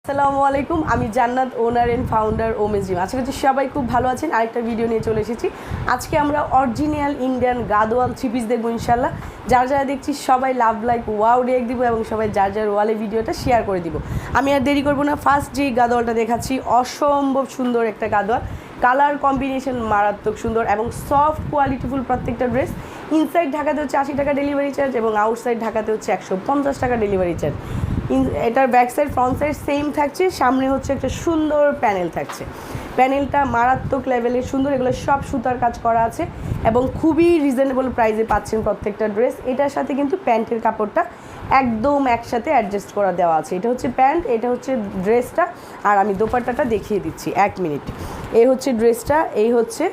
আসসালামু আলাইকুম, আমি জান্নাত, ওনার এন্ড ফাউন্ডার ওমেজ জিম। আশা করছি সবাই খুব ভালো আছেন। আরেকটা ভিডিও নিয়ে চলে এসেছি। আজকে আমরা original Indian Gadwal three piece দেখবো ইনশাল্লাহ। যারা দেখছি সবাই লাভ লাইক ওয়াও রিয়েক্ট দিব এবং সবাই যার ওয়ালে ভিডিওটা শেয়ার করে দিব। আমি আর দেরি করবো না, ফার্স্ট যেই গাদোয়ালটা দেখাচ্ছি অসম্ভব সুন্দর একটা গাদোয়াল। কালার কম্বিনেশন মারাত্মক সুন্দর এবং সফট কোয়ালিটিফুল প্রত্যেকটা ড্রেস। ইনসাইড ঢাকাতে হচ্ছে 80 টাকা ডেলিভারি চার্জ এবং আউটসাইড ঢাকাতে হচ্ছে 150 টাকা ডেলিভারি চার্জ। এটার back side front side same থাকছে, সামনে হচ্ছে একটা সুন্দর প্যানেল থাকছে। প্যানেলটা মারাত্মক লেভেলের সুন্দর, এগুলো সব সুতার কাজ করা আছে এবং খুবই রিজনেবল প্রাইসে পাচ্ছেন প্রত্যেকটা ড্রেস। এটার সাথে কিন্তু প্যান্টের কাপড়টা একদম একসাথে অ্যাডজাস্ট করা দেওয়া আছে। এটা হচ্ছে প্যান্ট, এটা হচ্ছে ড্রেসটা, আর আমি দোপাট্টাটা দেখিয়ে দিচ্ছি 1 মিনিট। এই হচ্ছে ড্রেসটা, এই হচ্ছে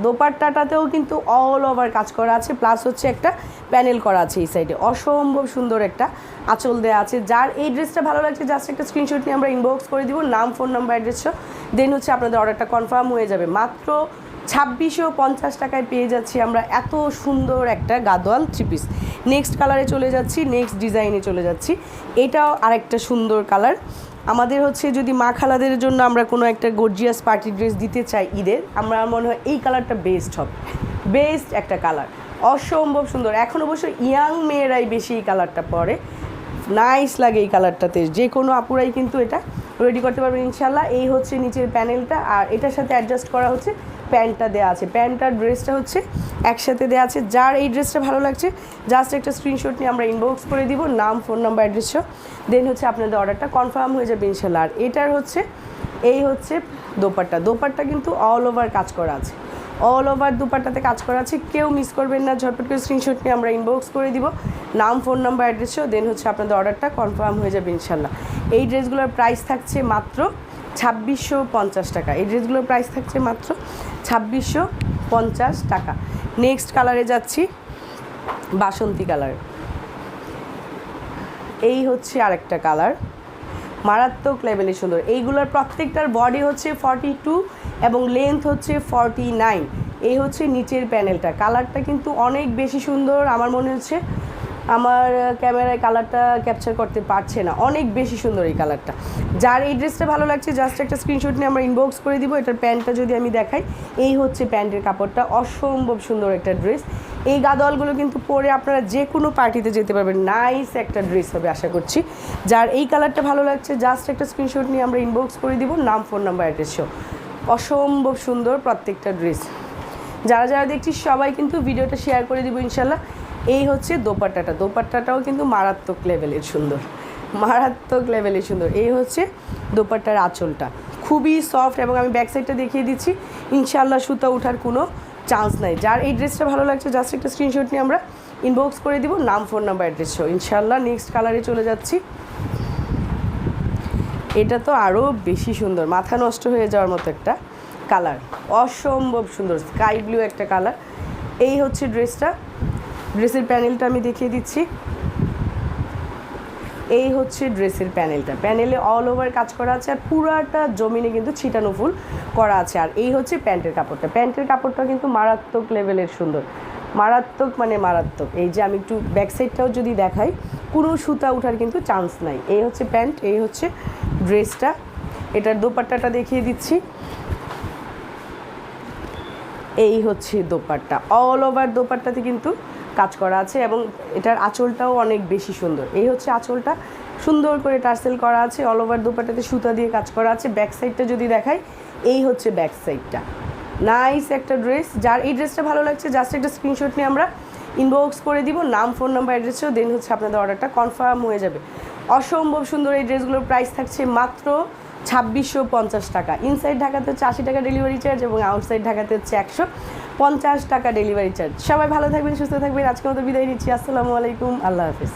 দোপাট্টাটাতেও কিন্তু অল ওভার কাজ করা আছে, প্লাস হচ্ছে একটা প্যানেল করা আছে এই সাইডে। অসম্ভব সুন্দর একটা আঁচল দেওয়া আছে। যার এই ড্রেসটা ভালো লাগছে জাস্ট একটা স্ক্রিনশট নিয়ে আমরা ইনবক্স করে দিব, নাম, ফোন নাম্বার, অ্যাড্রেসও। দেন হচ্ছে আপনাদের অর্ডারটা কনফার্ম হয়ে যাবে। মাত্র 2650 টাকায় পেয়ে যাচ্ছি আমরা এত সুন্দর একটা গাদোয়াল থ্রি পিস। নেক্সট কালারে চলে যাচ্ছি, নেক্সট ডিজাইনে চলে যাচ্ছি। এটাও আরেকটা সুন্দর কালার। আমাদের হচ্ছে যদি মা খালাদের জন্য আমরা কোনো একটা গর্জিয়াস পার্টি ড্রেস দিতে চাই ঈদের, আমরা মনে হয় এই কালারটা বেস্ট হবে। বেস্ট একটা কালার, অসম্ভব সুন্দর। এখন অবশ্য ইয়াং মেয়েরাই বেশি এই কালারটা পরে, নাইস লাগে এই কালারটাতে। যে কোনো আপুরাই কিন্তু এটা রেডি করতে পারবেন ইনশাল্লাহ। এই হচ্ছে নিচের প্যানেলটা, আর এটার সাথে অ্যাডজাস্ট করা হচ্ছে প্যান্টটা দেওয়া আছে। প্যান্ট আর ড্রেসটা হচ্ছে একসাথে দেওয়া আছে। যার এই ড্রেসটা ভালো লাগছে জাস্ট একটা স্ক্রিনশট নিয়ে আমরা ইনবক্স করে দিব, নাম, ফোন নাম্বার, অ্যাড্রেসও। দেন হচ্ছে আপনাদের অর্ডারটা কনফার্ম হয়ে যাবে ইনশাল্লাহ। আর এটার হচ্ছে এই হচ্ছে দোপাট্টা কিন্তু অল ওভার কাজ করা আছে, অল ওভার দুপাট্টাতে কাজ করা আছে। কেউ মিস করবেন না, ঝটপট করে স্ক্রিনশট নিয়ে আমরা ইনবক্স করে দিব, নাম, ফোন নাম্বার, অ্যাড্রেসও। দেন হচ্ছে আপনাদের অর্ডারটা কনফার্ম হয়ে যাবে ইনশাল্লাহ। এই ড্রেসগুলোর প্রাইস থাকছে মাত্র 2650 টাকা। এই ড্রেসগুলোর প্রাইস থাকছে মাত্র 2650 টাকা। নেক্সট কালারে যাচ্ছি, বাসন্তী কালার। এই হচ্ছে আরেকটা কালার, মারাত্মক লেভেলের সুন্দর। এইগুলোর প্রত্যেকটার বডি হচ্ছে 42 এবং লেন্থ হচ্ছে 49। এই হচ্ছে নিচের প্যানেলটা। কালারটা কিন্তু অনেক বেশি সুন্দর। আমার মনে হচ্ছে আমার ক্যামেরায় কালারটা ক্যাপচার করতে পারছে না, অনেক বেশি সুন্দর এই কালারটা। যার এই ড্রেসটা ভালো লাগছে জাস্ট একটা স্ক্রিনশট নিয়ে আমরা ইনবক্স করে দিব। এটার প্যান্টটা যদি আমি দেখাই, এই হচ্ছে প্যান্টের কাপড়টা, অসম্ভব সুন্দর একটা ড্রেস। এই গাদোয়ালগুলো কিন্তু পরে আপনারা যে কোনো পার্টিতে যেতে পারবেন, নাইস একটা ড্রেস হবে আশা করছি। যার এই কালারটা ভালো লাগছে জাস্ট একটা স্ক্রিনশট নিয়ে আমরা ইনবক্স করে দিব, নাম, ফোন নাম্বার, অ্যাড্রেসও। অসম্ভব সুন্দর প্রত্যেকটা ড্রেস। যারা দেখছি সবাই কিন্তু ভিডিওটা শেয়ার করে দিব ইনশাল্লাহ। এই হচ্ছে দোপাট্টাটাও কিন্তু মারাত্মক লেভেলের সুন্দর, মারাত্মক লেভেলের সুন্দর। এই হচ্ছে দোপাট্টার আঁচলটা, খুবই সফট এবং আমি ব্যাক সাইডটা দেখিয়ে দিচ্ছি। ইনশাল্লাহ সুতা ওঠার কোনো চান্স নাই। যার এই ড্রেসটা ভালো লাগছে জাস্ট একটা স্ক্রিনশট নিয়ে আমরা ইনবক্স করে দিব, নাম, ফোন নাম্বার, অ্যাড্রেসও ইনশাল্লাহ। নেক্সট কালারে চলে যাচ্ছি। এটা তো আরও বেশি সুন্দর, মাথা নষ্ট হয়ে যাওয়ার মতো একটা কালার, অসম্ভব সুন্দর স্কাই ব্লু একটা কালার। এই হচ্ছে ড্রেসটা, ড্রেসের প্যানেলটা আমি দেখিয়ে দিচ্ছি। এই হচ্ছে ড্রেসের প্যানেলটা, প্যানেলে অল ওভার কাজ করা আছে আর পুরাটা জমিনে কিন্তু ছিটানো ফুল করা আছে। আর এই হচ্ছে প্যান্টের কাপড়টা, প্যান্টের কাপড়টা কিন্তু মারাত্মক লেভেলের সুন্দর, মারাত্মক মানে মারাত্মক। এই যে আমি একটু ব্যাক সাইডটাও যদি দেখাই, কোনো সুতা ওঠার কিন্তু চান্স নাই। এই হচ্ছে প্যান্ট, এই হচ্ছে ড্রেসটা। এটার দোপাট্টাটা দেখিয়ে দিচ্ছি। এই হচ্ছে দোপাট্টা, অল ওভার দোপাট্টাতে কিন্তু কাজ করা আছে এবং এটার আঁচলটাও অনেক বেশি সুন্দর। এই হচ্ছে আঁচলটা, সুন্দর করে টার্সেল করা আছে, অল ওভার দোপাট্টাতে সুতা দিয়ে কাজ করা আছে। ব্যাক সাইডটা যদি দেখাই, এই হচ্ছে ব্যাক সাইডটা, নাইস একটা ড্রেস। যার এই ড্রেসটা ভালো লাগছে জাস্ট একটা স্ক্রিনশট নিয়ে আমরা ইনবক্স করে দিব, নাম, ফোন নাম্বার, অ্যাড্রেসও। দেন হচ্ছে আপনাদের অর্ডারটা কনফার্ম হয়ে যাবে। অসম্ভব সুন্দর এই ড্রেসগুলোর প্রাইস থাকছে মাত্র 2650 টাকা। ইনসাইড ঢাকাতে হচ্ছে 80 টাকা ডেলিভারি চার্জ এবং আউটসাইড ঢাকাতে হচ্ছে 150 টাকা ডেলিভারি চার্জ। সবাই ভালো থাকবেন, সুস্থ থাকবেন। আজকের মতো বিদায় নিচ্ছি। আসসালামু আলাইকুম, আল্লাহ হাফিজ।